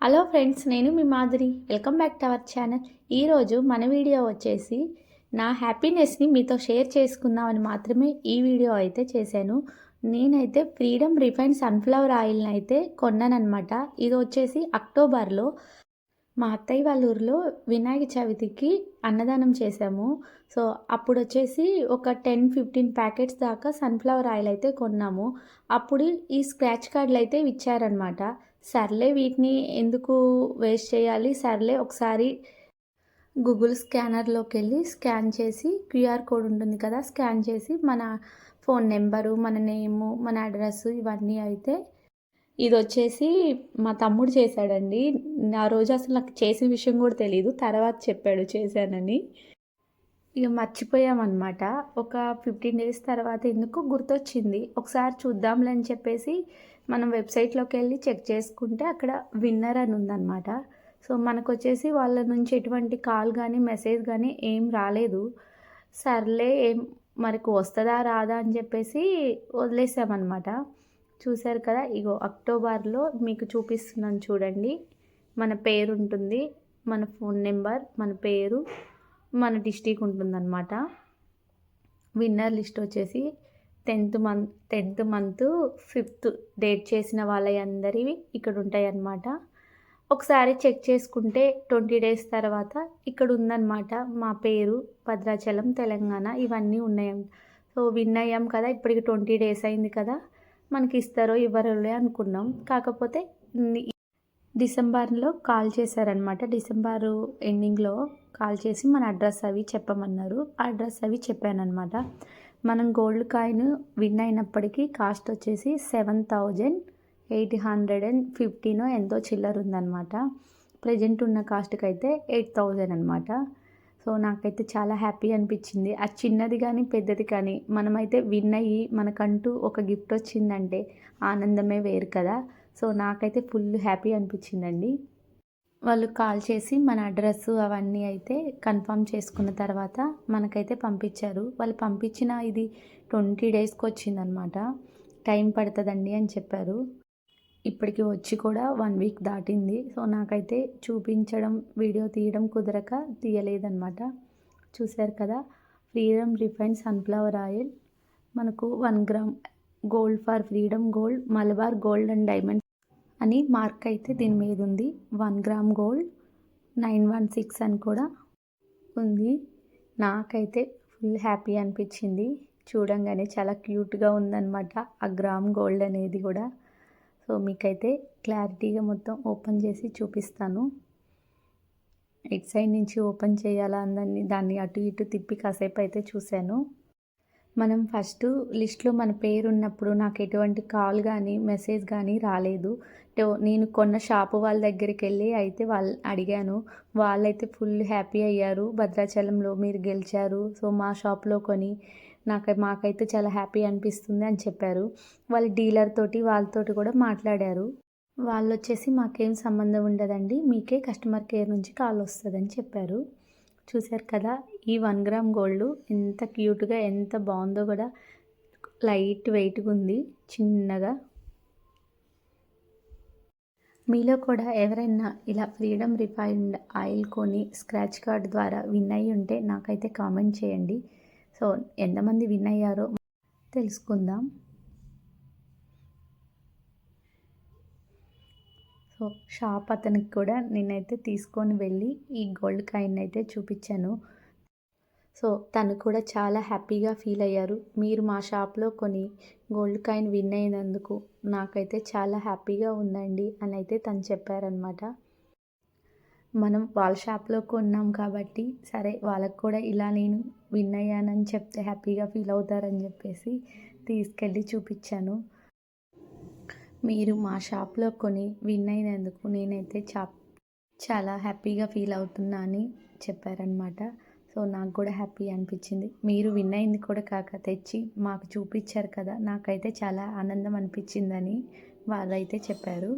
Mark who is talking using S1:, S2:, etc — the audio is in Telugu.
S1: హలో ఫ్రెండ్స్, నేను మీ Madhuri. Welcome back to our channel. ఈరోజు మన వీడియో వచ్చేసి నా హ్యాపీనెస్ని మీతో షేర్ చేసుకుందామని మాత్రమే ఈ వీడియో అయితే చేశాను. నేనైతే ఫ్రీడమ్ రిఫైన్డ్ సన్ఫ్లవర్ ఆయిల్ని అయితే కొన్నానమాట. ఇది వచ్చేసి అక్టోబర్లో మా అత్తయ్య వాళ్ళ ఊరిలో వినాయక చవితికి అన్నదానం చేశాము. సో అప్పుడు వచ్చేసి ఒక 10-15 ప్యాకెట్స్ దాకా సన్ఫ్లవర్ ఆయిల్ అయితే కొన్నాము. అప్పుడు ఈ స్క్రాచ్ కార్డులు అయితే ఇచ్చారనమాట. సర్లే వీటిని ఎందుకు వేస్ట్ చేయాలి, సర్లే ఒకసారి గూగుల్ స్కానర్లోకి వెళ్ళి స్కాన్ చేసి క్యూఆర్ కోడ్ ఉంటుంది కదా, స్కాన్ చేసి మన ఫోన్ నెంబరు, మన నేము, మన అడ్రస్ ఇవన్నీ అయితే ఇది వచ్చేసి మా తమ్ముడు చేశాడండి. ఆ రోజు అసలు నాకు చేసిన విషయం కూడా తెలీదు. తర్వాత చెప్పాడు చేశానని. ఇక మర్చిపోయామన్నమాట. ఒక 15 డేస్ తర్వాత ఎందుకు గుర్తొచ్చింది, ఒకసారి చూద్దాంలే అని చెప్పేసి మనం వెబ్సైట్లోకి వెళ్ళి చెక్ చేసుకుంటే అక్కడ విన్నర్ అని ఉందన్నమాట. సో మనకు వచ్చేసి వాళ్ళ నుంచి ఎటువంటి కాల్ కానీ మెసేజ్ కానీ ఏం రాలేదు. సర్లే మనకు వస్తుందా రాదా అని చెప్పేసి వదిలేసామన్నమాట. చూశారు కదా, ఇగో అక్టోబర్లో మీకు చూపిస్తున్నాను చూడండి. మన పేరు ఉంటుంది, మన ఫోన్ నెంబర్, మన పేరు, మన డిస్ట్రిక్ట్ ఉంటుందన్నమాట. విన్నర్ లిస్ట్ వచ్చేసి 10th మంత్ 5th డేట్ చేసిన వాళ్ళందరివి ఇక్కడ ఉంటాయి అన్నమాట. ఒకసారి చెక్ చేసుకుంటే 20 డేస్ తర్వాత ఇక్కడ ఉందన్నమాట మా పేరు, భద్రాచలం, తెలంగాణ ఇవన్నీ ఉన్నాయి. సో విన్ అయ్యాం కదా, ఇప్పటికి 20 డేస్ అయింది కదా, మనకి ఇస్తారో ఇవ్వరోలే అనుకున్నాం. కాకపోతే డిసెంబర్లో కాల్ చేశారనమాట. డిసెంబర్ ఎండింగ్లో కాల్ చేసి మన అడ్రస్ అవి చెప్పమన్నారు. అడ్రస్ అవి చెప్పానమాట. మనం గోల్డ్ కాయిన్ విన్ అయినప్పటికీ కాస్ట్ వచ్చేసి 7,815 ఎంతో చిల్లర ఉందన్నమాట. ప్రజెంట్ ఉన్న కాస్ట్కి అయితే 8,000 అనమాట. సో నాకైతే చాలా హ్యాపీ అనిపించింది. అది చిన్నది కానీ పెద్దది కానీ మనమైతే విన్ అయ్యి మనకంటూ ఒక గిఫ్ట్ వచ్చిందంటే ఆనందమే వేరు కదా. సో నాకైతే ఫుల్ హ్యాపీ అనిపించిందండి. వాళ్ళు కాల్ చేసి మన అడ్రస్ అవన్నీ అయితే కన్ఫర్మ్ చేసుకున్న తర్వాత మనకైతే పంపించారు. వాళ్ళు పంపించిన ఇది 20 డేస్కి వచ్చిందనమాట. టైం పడుతుందండి అని చెప్పారు. ఇప్పటికి వచ్చి కూడా 1 వీక్ దాటింది. సో నాకైతే చూపించడం, వీడియో తీయడం కుదరక తీయలేదన్నమాట. చూశారు కదా, ఫ్రీడమ్ రిఫైన్డ్ సన్ఫ్లవర్ ఆయిల్ మనకు 1 gram gold for freedom gold, Malabar gold and diamond అని మార్క్ అయితే దీని మీద ఉంది. 1 గ్రామ్ గోల్డ్ 916 అని కూడా ఉంది. నాకైతే ఫుల్ హ్యాపీ అనిపించింది. చూడంగానే చాలా క్యూట్గా ఉందన్నమాట ఆ గ్రామ్ గోల్డ్ అనేది కూడా. సో మీకైతే క్లారిటీగా మొత్తం ఓపెన్ చేసి చూపిస్తాను. ఇటు సైడ్ నుంచి ఓపెన్ చేయాలా అందని దాన్ని అటు ఇటు తిప్పి కాసేపు అయితే చూశాను. మనం ఫస్ట్ లిస్ట్లో మన పేరు ఉన్నప్పుడు నాకు ఎటువంటి కాల్ కానీ మెసేజ్ కానీ రాలేదు. నేను కొన్న షాపు వాళ్ళ దగ్గరికి వెళ్ళి అయితే వాళ్ళు అడిగాను. వాళ్ళైతే ఫుల్ హ్యాపీ అయ్యారు. భద్రాచలంలో మీరు గెలిచారు, సో మా షాప్లో కొని మాకైతే చాలా హ్యాపీ అనిపిస్తుంది అని చెప్పారు. వాళ్ళ డీలర్ తోటి వాళ్ళతోటి కూడా మాట్లాడారు. వాళ్ళు వచ్చేసి మాకేం సంబంధం ఉండదండి, మీకే కస్టమర్ కేర్ నుంచి కాల్ వస్తుందని చెప్పారు. చూశారు కదా, ఈ 1 గ్రామ్ గోల్డ్ ఎంత క్యూట్గా ఎంత బాగుందో కూడా. లైట్ వెయిట్గా ఉంది, చిన్నగా. మీలో కూడా ఎవరైనా ఇలా ఫ్రీడమ్ రిఫైన్డ్ ఆయిల్ కొని స్క్రాచ్ కార్డ్ ద్వారా విన్ అయ్యి ఉంటే నాకైతే కామెంట్ చేయండి. సో ఎంతమంది విన్ అయ్యారో తెలుసుకుందాం. సో షాప్ అతనికి కూడా నేనైతే తీసుకొని వెళ్ళి ఈ గోల్డ్ కాయిన్ అయితే చూపించాను. సో తను కూడా చాలా హ్యాపీగా ఫీల్ అయ్యారు. మీరు మా షాప్లో కొని గోల్డ్ కాయిన్ విన్ అయినందుకు నాకైతే చాలా హ్యాపీగా ఉందండి అని అయితే తను చెప్పారనమాట. మనం వాళ్ళ షాప్లో కొన్నాం కాబట్టి సరే వాళ్ళకు కూడా ఇలా నేను విన్ అయ్యానని చెప్తే హ్యాపీగా ఫీల్ అవుతారని చెప్పేసి తీసుకెళ్ళి చూపించాను. మీరు మా షాప్లో కొని విన్ అయినందుకు నేనైతే చాలా హ్యాపీగా ఫీల్ అవుతున్నా అని చెప్పారనమాట. సో నాకు కూడా హ్యాపీ అనిపించింది. మీరు విన్ అయింది కూడా కాక తెచ్చి మాకు చూపించారు కదా, నాకైతే చాలా ఆనందం అనిపించిందని వాళ్ళైతే చెప్పారు.